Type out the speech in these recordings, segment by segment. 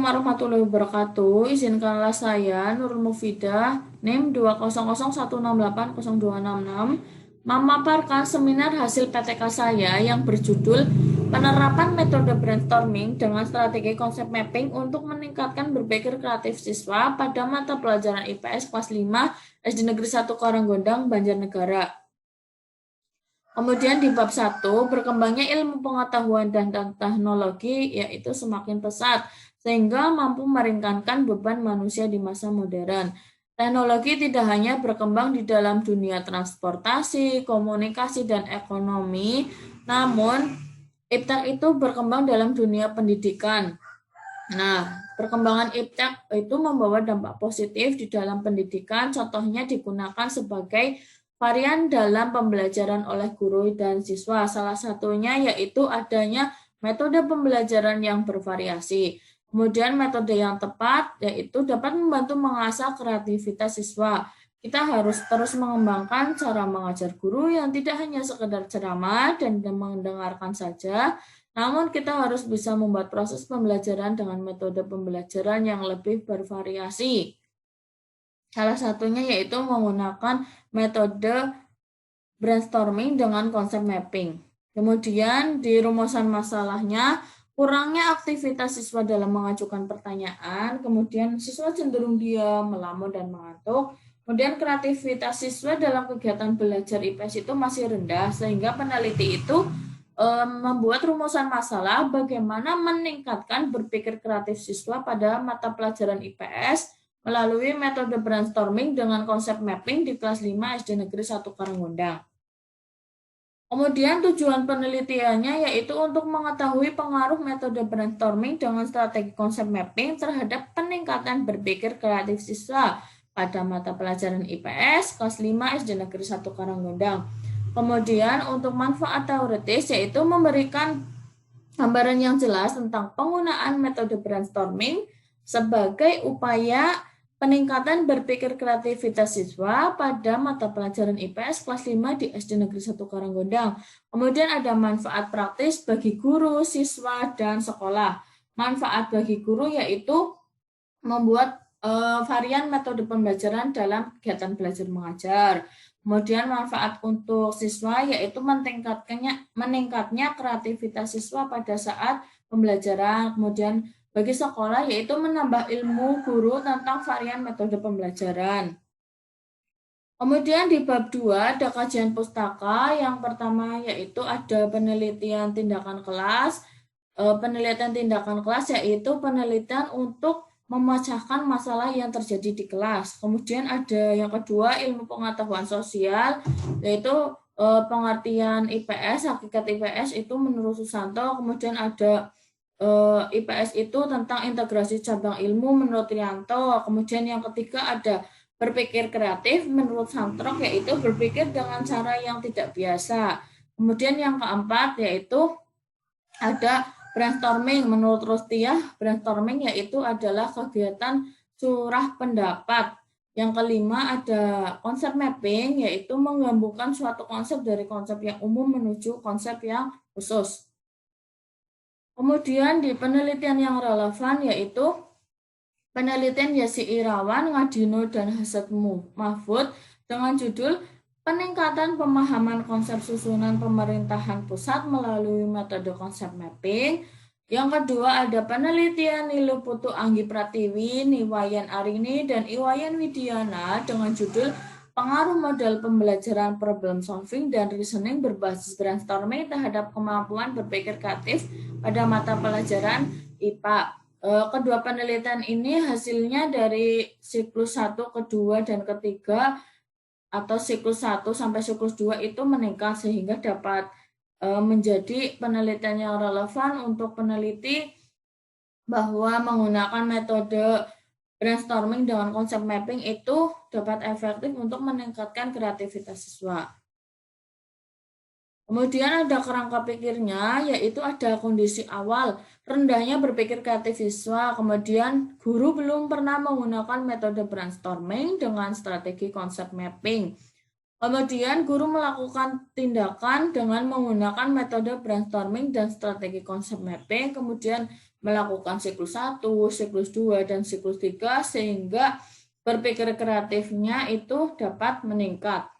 warahmatullahi wabarakatuh. Izinkanlah saya Nurul Mufidah, NIM 20016802666, memaparkan seminar hasil PTK saya yang berjudul Penerapan Metode Brainstorming dengan Strategi Konsep Mapping untuk Meningkatkan Berpikir Kreatif Siswa pada Mata Pelajaran IPS Kelas 5 SD Negeri 1 Karanggondang, Banjarnegara. Kemudian di bab 1, berkembangnya ilmu pengetahuan dan teknologi yaitu semakin pesat sehingga mampu meringankan beban manusia di masa modern. Teknologi tidak hanya berkembang di dalam dunia transportasi, komunikasi, dan ekonomi, namun IPTEK itu berkembang dalam dunia pendidikan. Nah, perkembangan IPTEK itu membawa dampak positif di dalam pendidikan, contohnya digunakan sebagai varian dalam pembelajaran oleh guru dan siswa. Salah satunya yaitu adanya metode pembelajaran yang bervariasi. Kemudian metode yang tepat yaitu dapat membantu mengasah kreativitas siswa. Kita harus terus mengembangkan cara mengajar guru yang tidak hanya sekedar ceramah dan mendengarkan saja, namun kita harus bisa membuat proses pembelajaran dengan metode pembelajaran yang lebih bervariasi. Salah satunya yaitu menggunakan metode brainstorming dengan konsep mapping. Kemudian di rumusan masalahnya, kurangnya aktivitas siswa dalam mengajukan pertanyaan, kemudian siswa cenderung diam, melamun, dan mengantuk. Kemudian kreativitas siswa dalam kegiatan belajar IPS itu masih rendah, sehingga peneliti itu membuat rumusan masalah bagaimana meningkatkan berpikir kreatif siswa pada mata pelajaran IPS melalui metode brainstorming dengan konsep mapping di kelas 5 SD Negeri 1 Karanggondang. Kemudian tujuan penelitiannya yaitu untuk mengetahui pengaruh metode brainstorming dengan strategi konsep mapping terhadap peningkatan berpikir kreatif siswa pada mata pelajaran IPS kelas 5 SD Negeri 1 Karanggondang. Kemudian untuk manfaat teoritis yaitu memberikan gambaran yang jelas tentang penggunaan metode brainstorming sebagai upaya peningkatan berpikir kreativitas siswa pada mata pelajaran IPS kelas 5 di SD Negeri 1 Karanggondang. Kemudian ada manfaat praktis bagi guru, siswa, dan sekolah. Manfaat bagi guru yaitu membuat varian metode pembelajaran dalam kegiatan belajar mengajar. Kemudian manfaat untuk siswa yaitu meningkatnya kreativitas siswa pada saat pembelajaran. Kemudian bagi sekolah yaitu menambah ilmu guru tentang varian metode pembelajaran. Kemudian di bab 2 ada kajian pustaka. Yang pertama yaitu ada penelitian tindakan kelas. Penelitian tindakan kelas yaitu penelitian untuk memecahkan masalah yang terjadi di kelas. Kemudian ada yang kedua ilmu pengetahuan sosial yaitu pengertian IPS, hakikat IPS itu menurut Susanto. Kemudian ada IPS itu tentang integrasi cabang ilmu menurut Rianto. Kemudian yang ketiga ada berpikir kreatif menurut Santrok yaitu berpikir dengan cara yang tidak biasa. Kemudian yang keempat yaitu ada brainstorming menurut Rustiah. Brainstorming yaitu adalah kegiatan curah pendapat. Yang kelima ada konsep mapping yaitu menggabungkan suatu konsep dari konsep yang umum menuju konsep yang khusus. Kemudian di penelitian yang relevan yaitu penelitian Yasi Irawan, Ngadino, dan Hasad Mahfud dengan judul Peningkatan Pemahaman Konsep Susunan Pemerintahan Pusat melalui Metode Konsep Mapping. Yang kedua ada penelitian Nilu Putu Anggi Pratiwi, Niwayan Arini, dan Iwayan Widiana dengan judul Pengaruh Model Pembelajaran Problem Solving dan Reasoning Berbasis Brainstorming terhadap Kemampuan Berpikir Kreatif pada mata pelajaran IPA. Kedua penelitian ini hasilnya dari siklus 1, kedua, dan ketiga atau siklus 1 sampai siklus 2 itu meningkat sehingga dapat menjadi penelitian yang relevan untuk peneliti bahwa menggunakan metode brainstorming dengan konsep mapping itu dapat efektif untuk meningkatkan kreativitas siswa. Kemudian ada kerangka pikirnya, yaitu ada kondisi awal, rendahnya berpikir kreatif siswa, kemudian guru belum pernah menggunakan metode brainstorming dengan strategi konsep mapping. Kemudian guru melakukan tindakan dengan menggunakan metode brainstorming dan strategi konsep mapping, kemudian melakukan siklus 1, siklus 2, dan siklus 3 sehingga berpikir kreatifnya itu dapat meningkat.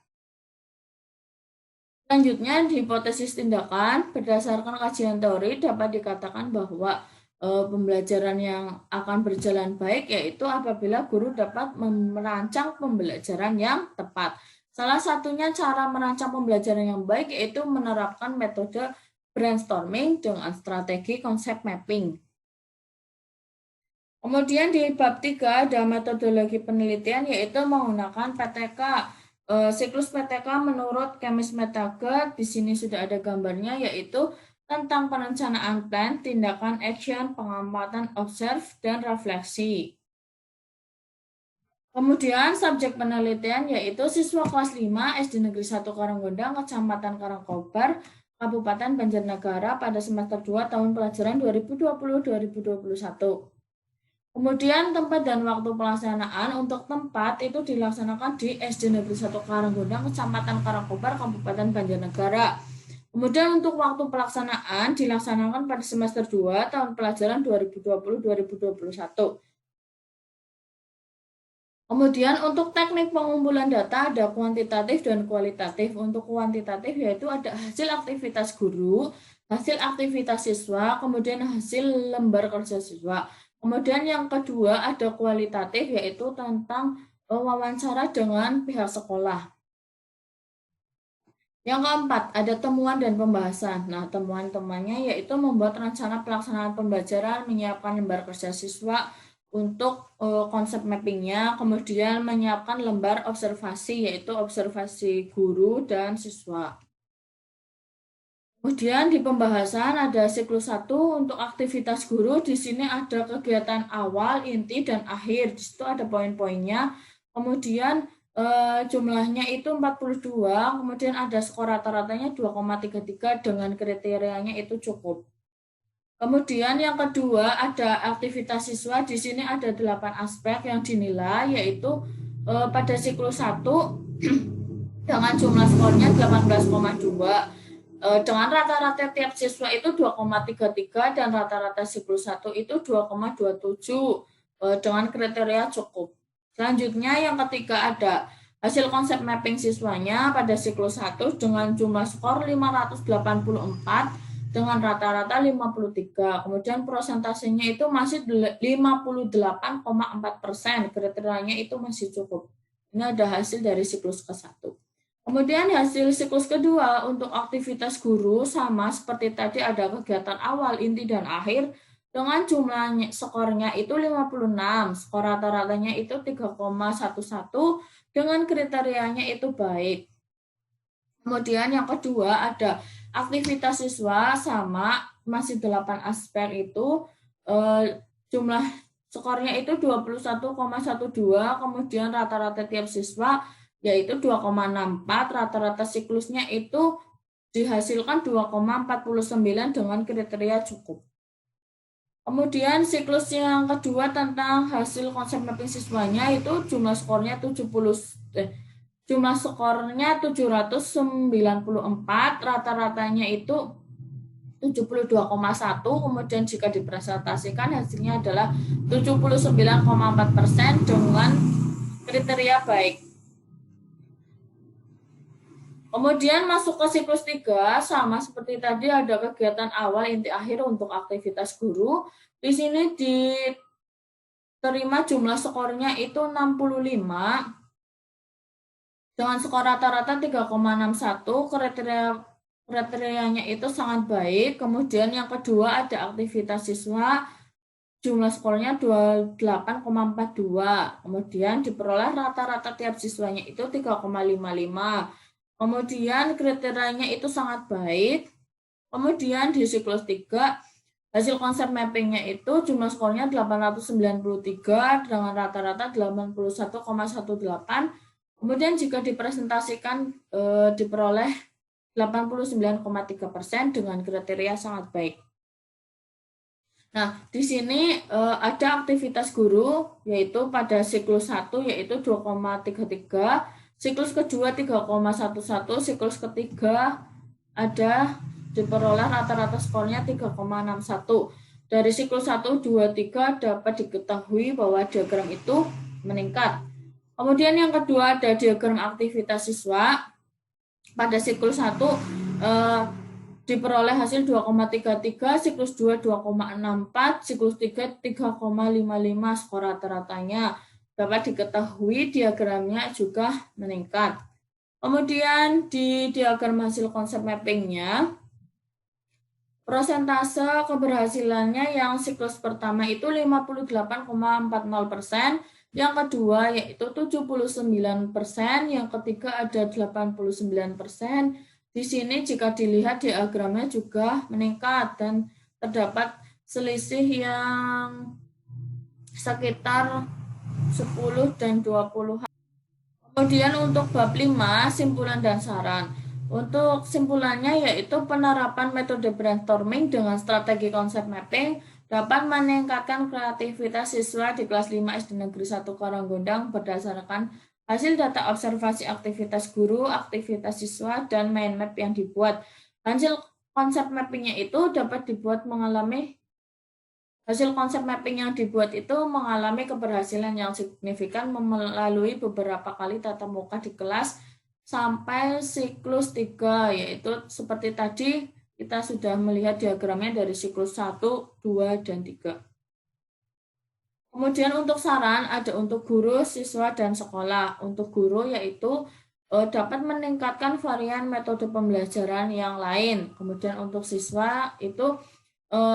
Selanjutnya, di hipotesis tindakan, berdasarkan kajian teori dapat dikatakan bahwa pembelajaran yang akan berjalan baik yaitu apabila guru dapat merancang pembelajaran yang tepat. Salah satunya cara merancang pembelajaran yang baik yaitu menerapkan metode brainstorming dengan strategi konsep mapping. Kemudian di bab 3 ada metodologi penelitian yaitu menggunakan PTK. Siklus PTK menurut Chemis Metager, di sini sudah ada gambarnya yaitu tentang perencanaan plan, tindakan action, pengamatan observe, dan refleksi. Kemudian subjek penelitian yaitu siswa kelas 5 SD Negeri 1 Karanggondang, Kecamatan Karangkobar, Kabupaten Banjarnegara pada semester 2 tahun pelajaran 2020-2021. Kemudian tempat dan waktu pelaksanaan untuk tempat itu dilaksanakan di SD Negeri 1 Karanggondang, Kecamatan Karangkobar, Kabupaten Banjarnegara. Kemudian untuk waktu pelaksanaan dilaksanakan pada semester 2 tahun pelajaran 2020-2021. Kemudian untuk teknik pengumpulan data ada kuantitatif dan kualitatif. Untuk kuantitatif yaitu ada hasil aktivitas guru, hasil aktivitas siswa, kemudian hasil lembar kerja siswa. Kemudian yang kedua ada kualitatif yaitu tentang wawancara dengan pihak sekolah. Yang keempat ada temuan dan pembahasan. Nah, temuan-temuannya yaitu membuat rencana pelaksanaan pembelajaran, menyiapkan lembar kerja siswa, untuk konsep mappingnya, kemudian menyiapkan lembar observasi, yaitu observasi guru dan siswa. Kemudian di pembahasan ada siklus 1 untuk aktivitas guru, di sini ada kegiatan awal, inti, dan akhir, di situ ada poin-poinnya, kemudian jumlahnya itu 42, kemudian ada skor rata-ratanya 2,33 dengan kriterianya itu cukup. Kemudian yang kedua ada aktivitas siswa, di sini ada 8 aspek yang dinilai yaitu pada siklus 1 dengan jumlah skornya 18,2 dengan rata-rata tiap siswa itu 2,33 dan rata-rata siklus 1 itu 2,27 dengan kriteria cukup. Selanjutnya yang ketiga ada hasil konsep mapping siswanya pada siklus 1 dengan jumlah skor 584 dengan rata-rata 53. Kemudian prosentasenya itu masih 58,4%. Kriterianya itu masih cukup. Ini ada hasil dari siklus ke-1. Kemudian hasil siklus kedua untuk aktivitas guru sama seperti tadi ada kegiatan awal, inti, dan akhir dengan jumlahnya skornya itu 56. Skor rata-ratanya itu 3,11 dengan kriterianya itu baik. Kemudian yang kedua ada aktivitas siswa sama masih 8 aspek itu jumlah skornya itu 21,12, kemudian rata-rata tiap siswa yaitu 2,64, rata-rata siklusnya itu dihasilkan 2,49 dengan kriteria cukup. Kemudian siklus yang kedua tentang hasil konsep mapping siswanya itu jumlah skornya 794, rata-ratanya itu 72,1, kemudian jika dipresentasikan hasilnya adalah 79,4% dengan kriteria baik. Kemudian masuk ke siklus 3, sama seperti tadi ada kegiatan awal, inti, akhir untuk aktivitas guru. Di sini diterima jumlah skornya itu 65, dengan skor rata-rata 3,61, kriterianya itu sangat baik. Kemudian yang kedua ada aktivitas siswa, jumlah skornya 28,42. Kemudian diperoleh rata-rata tiap siswanya itu 3,55. Kemudian kriterianya itu sangat baik. Kemudian di siklus 3, hasil konsep mappingnya itu jumlah skornya 893 dengan rata-rata 81,18. Kemudian jika dipresentasikan diperoleh 89,3% dengan kriteria sangat baik. Nah, di sini ada aktivitas guru yaitu pada siklus 1 yaitu 2,33, Siklus kedua 3,11, siklus ketiga ada diperoleh rata-rata skornya 3,61. Dari siklus 1, 2, 3 dapat diketahui bahwa diagram itu meningkat. Kemudian yang kedua ada diagram aktivitas siswa. Pada siklus 1 diperoleh hasil 2,33, siklus 2 2,64, siklus 3 3,55 skor rata-ratanya. Dapat diketahui diagramnya juga meningkat. Kemudian di diagram hasil konsep mappingnya, prosentase keberhasilannya yang siklus pertama itu 58,40%, yang kedua yaitu 79%, yang ketiga ada 89%. Di sini jika dilihat diagramnya juga meningkat dan terdapat selisih yang sekitar 10 dan 20. Kemudian untuk bab 5, simpulan dan saran. Untuk simpulannya yaitu penerapan metode brainstorming dengan strategi konsep mapping dapat meningkatkan kreativitas siswa di kelas 5 SD Negeri 1 Karanggondang berdasarkan hasil data observasi aktivitas guru, aktivitas siswa, dan mind map yang dibuat. Hasil konsep mappingnya itu dapat dibuat Hasil konsep mapping yang dibuat itu mengalami keberhasilan yang signifikan melalui beberapa kali tatap muka di kelas sampai siklus 3, yaitu seperti tadi kita sudah melihat diagramnya dari siklus 1, 2, dan 3. Kemudian untuk saran ada untuk guru, siswa, dan sekolah. Untuk guru yaitu dapat meningkatkan varian metode pembelajaran yang lain. Kemudian untuk siswa itu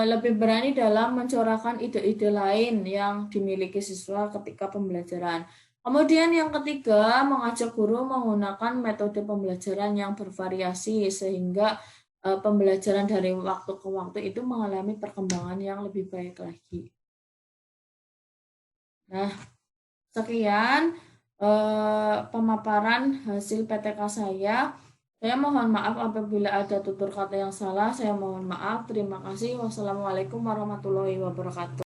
lebih berani dalam mencorakan ide-ide lain yang dimiliki siswa ketika pembelajaran. Kemudian yang ketiga, mengajak guru menggunakan metode pembelajaran yang bervariasi sehingga pembelajaran dari waktu ke waktu itu mengalami perkembangan yang lebih baik lagi. Nah, sekian pemaparan hasil PTK saya. Saya mohon maaf apabila ada tutur kata yang salah. Saya mohon maaf. Terima kasih. Wassalamualaikum warahmatullahi wabarakatuh.